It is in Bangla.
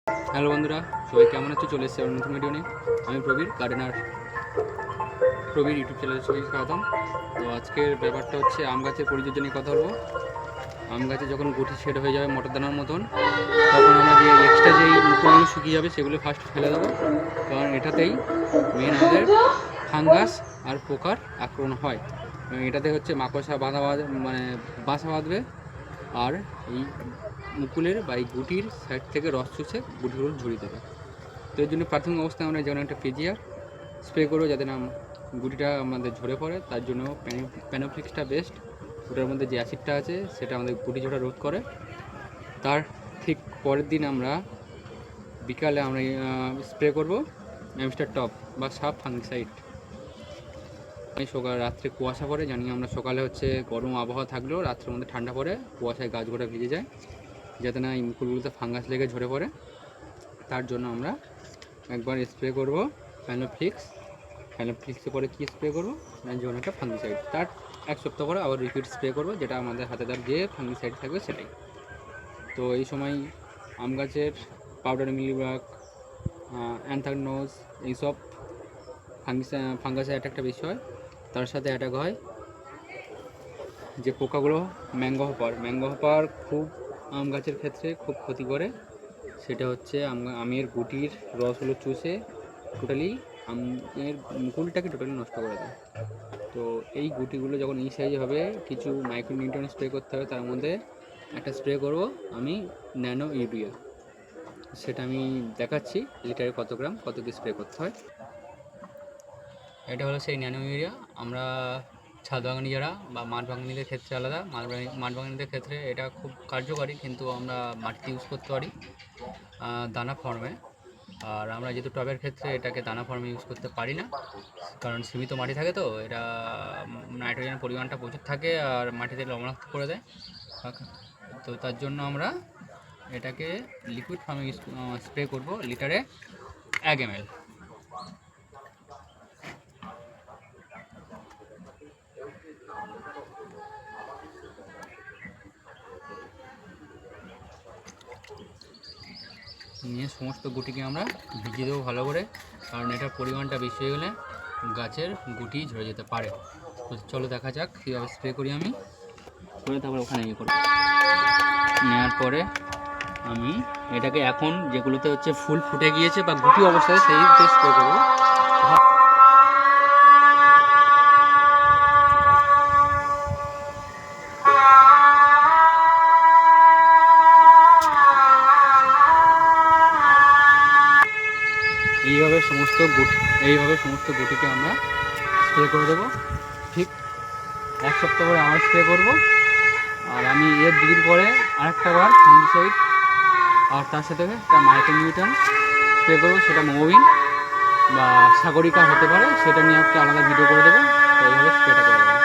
হ্যালো বন্ধুরা, সবাই কেমন আছো? চলে এসেছে নতুন ভিডিও নিয়ে। আমি প্রবীর গার্ডেনার, প্রবীর ইউটিউব চ্যানেলের সবাই স্বাগতম। তো আজকের ব্যাপারটা হচ্ছে আম গাছের পরিচর্যা নিয়ে কথা বলবো। আম গাছে যখন গুটি সেট হয়ে যাবে মটরদানার মতন, তখন আমরা যে এক্সট্রা যেই মুকুলগুলো শুকিয়ে যাবে সেগুলো ফার্স্ট ফেলে দেবো, কারণ এটাতেই মেন আমাদের ফাঙ্গাস আর পোকার আক্রমণ হয়। এটাতে হচ্ছে মাকড়সা মানে বাসা বাঁধবে, আর এই মুকুলের বা এই গুটির সাইড থেকে রস চুষে গুটিগুলো ঝরিয়ে দেবে। তো এর জন্য প্রাথমিক অবস্থায় আমরা যেমন একটা ফিজিয়ার স্প্রে করবো যাতে না গুটিটা আমাদের ঝরে পড়ে। তার জন্য প্যানোফ্লিক্সটা বেস্ট। ওটার মধ্যে যে অ্যাসিডটা আছে সেটা আমাদের গুটি ঝরা রোধ করে। তার ঠিক পরের দিন আমরা বিকালে আমরা স্প্রে করবো অ্যামস্টার টপ বা সাব ফাঙ্গিসাইড। রাত্রে কুয়াশা পড়ে, জানি আমরা সকালে হচ্ছে গরম আবহাওয়া থাকলেও রাত্রের মধ্যে ঠান্ডা পড়ে, কুয়াশায় গাছগুলো ভিজে যায়, যাতে না এই মুকুলগুলোতে ফাঙ্গাস লেগে ঝরে পড়ে। তার জন্য আমরা একবার স্প্রে করবো ফ্যানোফ্লিক্সের পরে কী স্প্রে করবো, যেমন একটা ফাঙ্গিসাইড। তার এক সপ্তাহ পরে আবার রিপিট স্প্রে করবো, যেটা আমাদের হাতে তার যে ফাঙ্গিসাইড থাকবে সেটাই। তো এই সময় আম গাছের পাউডার মিলিবাগ, অ্যানথ্রাকনোজ, এইসব ফাঙ্গাসের অ্যাটাকটা বেশি হয়। তার সাথে অ্যাটাক হয় যে পোকাগুলো ম্যাঙ্গো হপার খুব আম গাছের ক্ষেত্রে খুব ক্ষতি করে। সেটা হচ্ছে আমের গুটির রসগুলো চুষে টোটালি আমের মুকুলটাকে টোটালি নষ্ট করে দেয়। তো এই গুটিগুলো যখন এই সাইজে হবে, কিছু মাইক্রোনিউট্রিয়েন্ট স্প্রে করতে হবে। তার মধ্যে একটা স্প্রে করব আমি ন্যানো ইউরিয়া, সেটা আমি দেখাচ্ছি লিটারে কত গ্রাম কত কি স্প্রে করতে হয়। এটা হলো সেই ন্যানো ইউরিয়া। আমরা ছাদ বাগানি যারা বা মাঠ বাগানিদের ক্ষেত্রে আলাদা, মাঠ বাগানিদের ক্ষেত্রে এটা খুব কার্যকারী, কিন্তু আমরা মাটিতে ইউজ করতে পারি দানা ফর্মে। আর আমরা যেহেতু টবের ক্ষেত্রে এটাকে দানা ফর্মে ইউজ করতে পারি না, কারণ সীমিত মাটি থাকে, তো এটা নাইট্রোজেনের পরিমাণটা প্রচুর থাকে আর মাটিতে লবণাক্ত করে দেয়। তো তার জন্য আমরা এটাকে লিকুইড ফর্মে স্প্রে করব লিটারে 1 ml। নিয়ে সমস্ত গুটিকে আমরা ভিজিয়ে দেবো ভালো করে, কারণ এটার পরিমাণটা বেশি হয়ে গেলে গাছের গুটি ঝরে যেতে পারে। তো চলো দেখা যাক কীভাবে স্প্রে করি আমি করে, তারপরে ওখানে ইয়ে করবো। নেওয়ার পরে আমি এটাকে এখন যেগুলোতে হচ্ছে ফুল ফুটে গিয়েছে বা গুটি অবস্থায় সেইতে স্প্রে করবো। এইভাবে সমস্ত গুটিকে আমরা স্প্রে করে দেবো। ঠিক এক সপ্তাহ পরে আবার স্প্রে করবো। আর আমি এর 2 দিন পরে আরেকটা বার ফাঙ্গিসাইড আর তার সাথে একটা মাইক্রোনিউট্রিয়েন্ট স্প্রে করবো, সেটা মোবিন বা সাগরিকা হতে পারে, সেটা নিয়ে একটা আলাদা ভিডিও করে দেবো। তো এইভাবে স্প্রেটা করে দেবো।